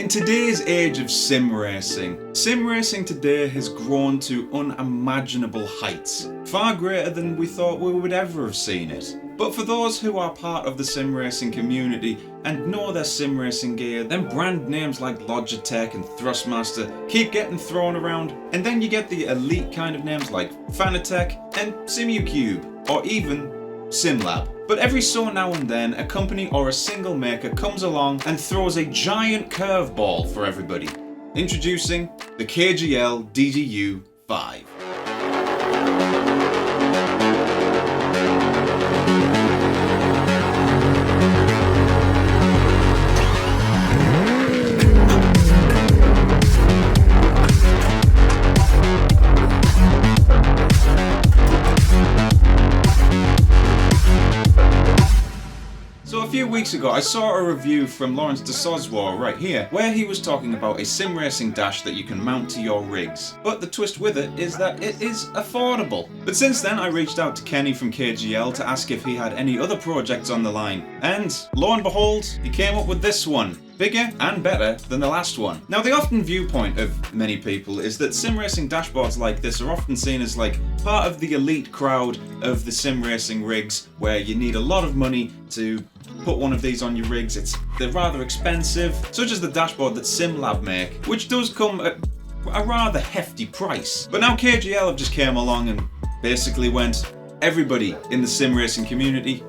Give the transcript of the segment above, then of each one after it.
In today's age of sim racing today has grown to unimaginable heights, far greater than we thought we would ever have seen it. But for those who are part of the sim racing community and know their sim racing gear, then brand names like Logitech and Thrustmaster keep getting thrown around, and then you get the elite kind of names like Fanatec and SimUcube, or even Simlab. But every so now and then, a company or a single maker comes along and throws a giant curveball for everybody. Introducing the KGL DD1. So a few weeks ago I saw a review from Lawrence de Soswa right here, where he was talking about a sim racing dash that you can mount to your rigs. But the twist with it is that it is affordable. But since then I reached out to Kenny from KGL to ask if he had any other projects on the line. And lo and behold, he came up with this one. Bigger and better than the last one. Now the often viewpoint of many people is that sim racing dashboards like this are often seen as like part of the elite crowd of the sim racing rigs, where you need a lot of money to put one of these on your rigs. They're rather expensive, such as the dashboard that Simlab make, which does come at a rather hefty price. But now KGL have just came along and basically went, everybody in the sim racing community,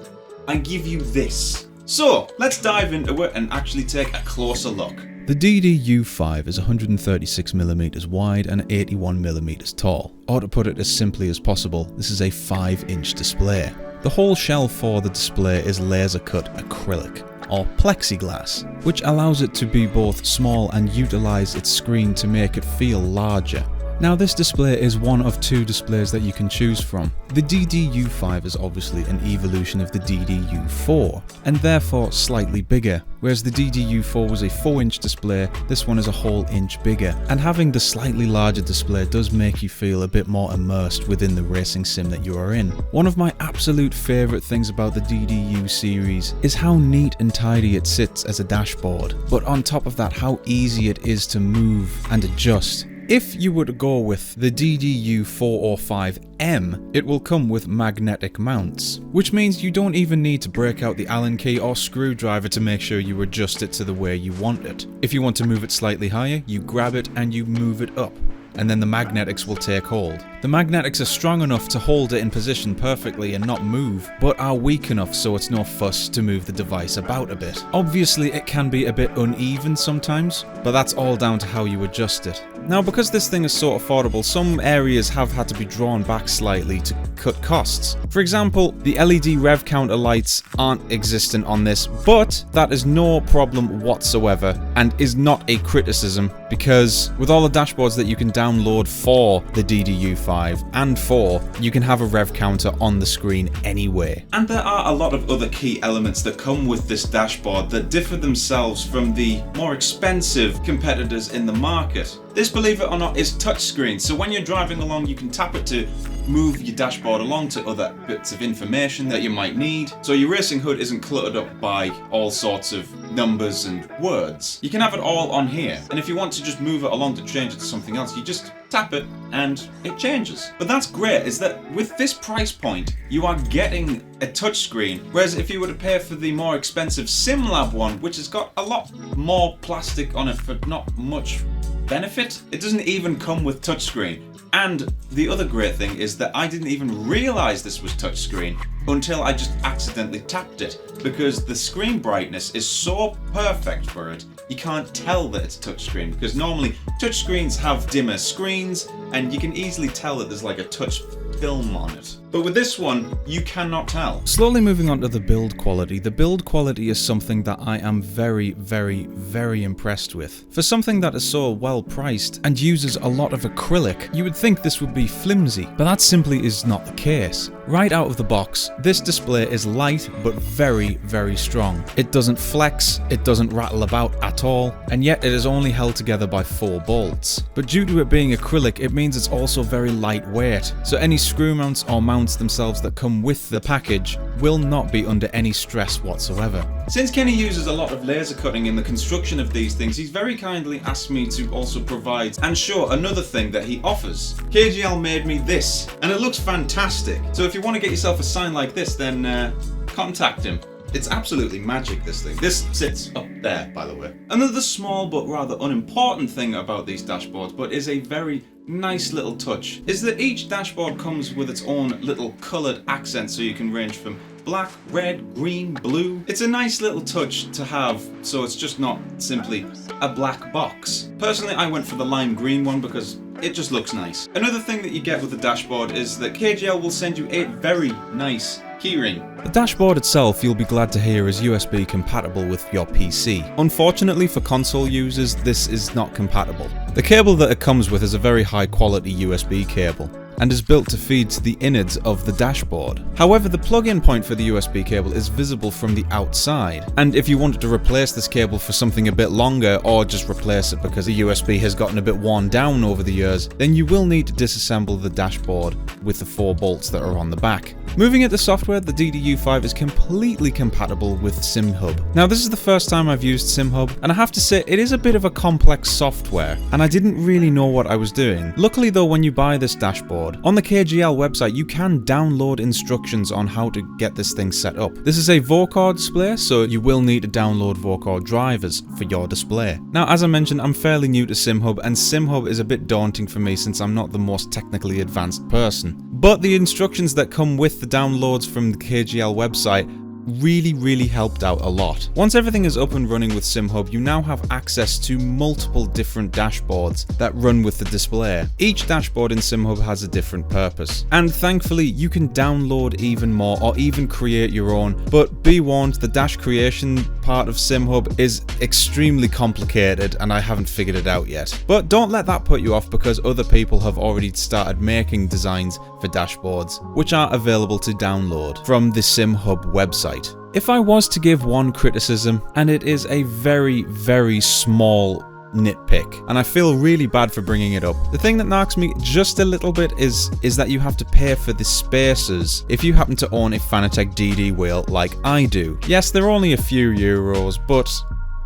I give you this. So let's dive into it and actually take a closer look. The DD1 is 136mm wide and 81mm tall. Or to put it as simply as possible, this is a 5-inch display. The whole shell for the display is laser cut acrylic, or plexiglass, which allows it to be both small and utilise its screen to make it feel larger. Now this display is one of two displays that you can choose from. The DD1 is obviously an evolution of the DD4, and therefore slightly bigger. Whereas the DD1 was a 4-inch display, this one is a whole inch bigger. And having the slightly larger display does make you feel a bit more immersed within the racing sim that you are in. One of my absolute favourite things about the DD1 series is how neat and tidy it sits as a dashboard. But on top of that, how easy it is to move and adjust. If you were to go with the DD1 it will come with magnetic mounts, which means you don't even need to break out the Allen key or screwdriver to make sure you adjust it to the way you want it. If you want to move it slightly higher, you grab it and you move it up, and then the magnetics will take hold. The magnetics are strong enough to hold it in position perfectly and not move, but are weak enough so it's no fuss to move the device about a bit. Obviously it can be a bit uneven sometimes, but that's all down to how you adjust it. Now because this thing is so affordable, some areas have had to be drawn back slightly to cut costs. For example, the LED rev counter lights aren't existent on this, but that is no problem whatsoever and is not a criticism, because with all the dashboards that you can download for the DD1 and 4, you can have a rev counter on the screen anyway. And there are a lot of other key elements that come with this dashboard that differ themselves from the more expensive competitors in the market. This, believe it or not, is touchscreen, so when you're driving along you can tap it to move your dashboard along to other bits of information that you might need, so your racing HUD isn't cluttered up by all sorts of numbers and words. You can have it all on here, and if you want to just move it along to change it to something else, you just tap it and it changes. But that's great, is that with this price point you are getting a touchscreen, whereas if you were to pay for the more expensive Simlab one, which has got a lot more plastic on it for not much benefit, it doesn't even come with touchscreen. And the other great thing is that I didn't even realise this was touchscreen until I just accidentally tapped it, because the screen brightness is so perfect for it, you can't tell that it's touchscreen, because normally touchscreens have dimmer screens and you can easily tell that there's like a touch film on it. But with this one, you cannot tell. Slowly moving on to the build quality. The build quality is something that I am very, very, very impressed with. For something that is so well priced and uses a lot of acrylic, you would think this would be flimsy, but that simply is not the case. Right out of the box, this display is light but very, very strong. It doesn't flex, it doesn't rattle about at all, and yet it is only held together by 4 bolts. But due to it being acrylic, it means it's also very lightweight, so any screw mounts or mounts mounts themselves that come with the package will not be under any stress whatsoever. Since Kenny uses a lot of laser cutting in the construction of these things, he's very kindly asked me to also provide and show another thing that he offers. KGL made me this, and it looks fantastic. So if you want to get yourself a sign like this, then contact him. It's absolutely magic, this thing. This sits up there, by the way. Another small but rather unimportant thing about these dashboards, but is a very nice little touch, is that each dashboard comes with its own little coloured accent, so you can range from black, red, green, blue. It's a nice little touch to have, so it's just not simply a black box. Personally, I went for the lime green one because it just looks nice. Another thing that you get with the dashboard is that KGL will send you a very nice keyring. The dashboard itself, you'll be glad to hear, is USB compatible with your PC. Unfortunately for console users, this is not compatible. The cable that it comes with is a very high quality USB cable and is built to feed to the innards of the dashboard. However, the plug-in point for the USB cable is visible from the outside, and if you wanted to replace this cable for something a bit longer, or just replace it because the USB has gotten a bit worn down over the years, then you will need to disassemble the dashboard with the 4 bolts that are on the back. Moving into software, the DD1 is completely compatible with SimHub. Now, this is the first time I've used SimHub, and I have to say it is a bit of a complex software, and I didn't really know what I was doing. Luckily though, when you buy this dashboard, on the KGL website you can download instructions on how to get this thing set up. This is a Vocore display, so you will need to download Vocore drivers for your display. Now, as I mentioned, I'm fairly new to SimHub, and SimHub is a bit daunting for me since I'm not the most technically advanced person. But the instructions that come with the downloads from the KGL website really helped out a lot. Once everything is up and running with SimHub, you now have access to multiple different dashboards that run with the display. Each dashboard in SimHub has a different purpose, and thankfully you can download even more or even create your own, but be warned, the dash creation part of SimHub is extremely complicated and I haven't figured it out yet. But don't let that put you off, because other people have already started making designs for dashboards, which are available to download from the SimHub website. If I was to give one criticism, and it is a very small nitpick, and I feel really bad for bringing it up, the thing that knocks me just a little bit is that you have to pay for the spacers if you happen to own a Fanatec DD wheel like I do. Yes, they're only a few euros, but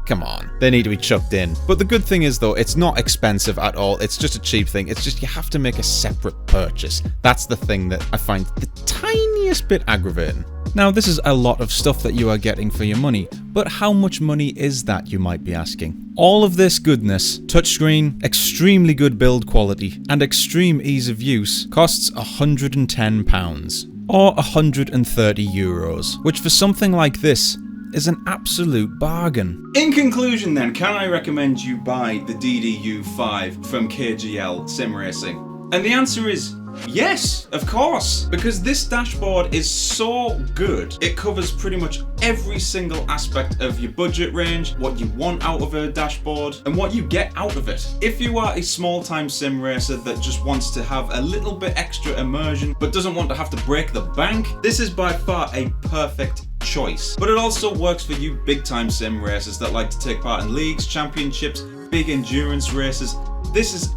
come on, they need to be chucked in. But the good thing is though, it's not expensive at all, it's just a cheap thing, it's just you have to make a separate purchase. That's the thing that I find the tiniest bit aggravating. Now, this is a lot of stuff that you are getting for your money, but how much money is that, you might be asking? All of this goodness, touchscreen, extremely good build quality, and extreme ease of use costs £110 or 130 euros, which for something like this is an absolute bargain. In conclusion then, can I recommend you buy the DD1 from KGL Sim Racing? And the answer is yes, of course, because this dashboard is so good. It covers pretty much every single aspect of your budget range, what you want out of a dashboard, and what you get out of it. If you are a small-time sim racer that just wants to have a little bit extra immersion, but doesn't want to have to break the bank, this is by far a perfect choice. But it also works for you big-time sim racers that like to take part in leagues, championships, big endurance races. This is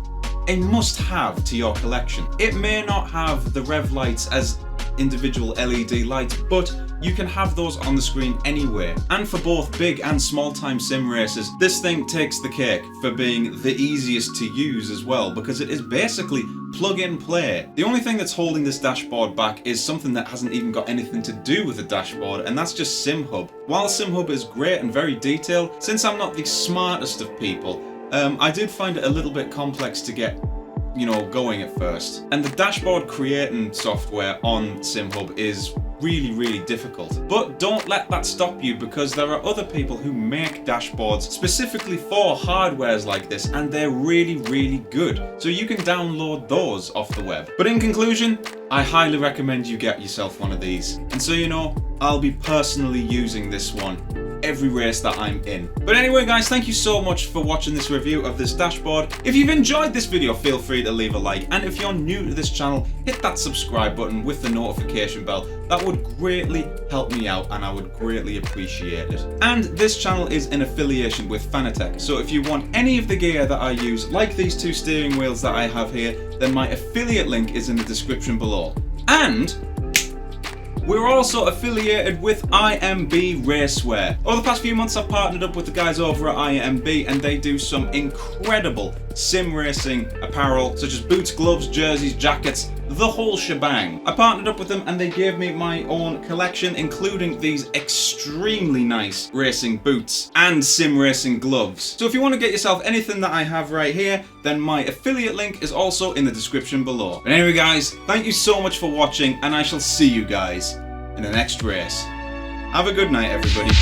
a must-have to your collection. It may not have the rev lights as individual LED lights, but you can have those on the screen anyway. And for both big and small-time sim racers, this thing takes the cake for being the easiest to use as well, because it is basically plug and play. The only thing that's holding this dashboard back is something that hasn't even got anything to do with the dashboard, and that's just SimHub. While SimHub is great and very detailed, since I'm not the smartest of people, I did find it a little bit complex to get, going at first. And the dashboard creating software on SimHub is really difficult. But don't let that stop you, because there are other people who make dashboards specifically for hardwares like this, and they're really good. So you can download those off the web. But in conclusion, I highly recommend you get yourself one of these. And so I'll be personally using this one every race that I'm in. But anyway guys, thank you so much for watching this review of this dashboard. If you've enjoyed this video, feel free to leave a like, and if you're new to this channel, hit that subscribe button with the notification bell. That would greatly help me out and I would greatly appreciate it. And this channel is in affiliation with Fanatec, so if you want any of the gear that I use, like these 2 steering wheels that I have here, then my affiliate link is in the description below. And We're also affiliated with IMB Racewear. Over the past few months I've partnered up with the guys over at IMB and they do some incredible sim racing apparel such as boots, gloves, jerseys, jackets, the whole shebang. I partnered up with them and they gave me my own collection including these extremely nice racing boots and sim racing gloves. So if you want to get yourself anything that I have right here, then my affiliate link is also in the description below. But anyway guys, thank you so much for watching and I shall see you guys in the next race. Have a good night everybody.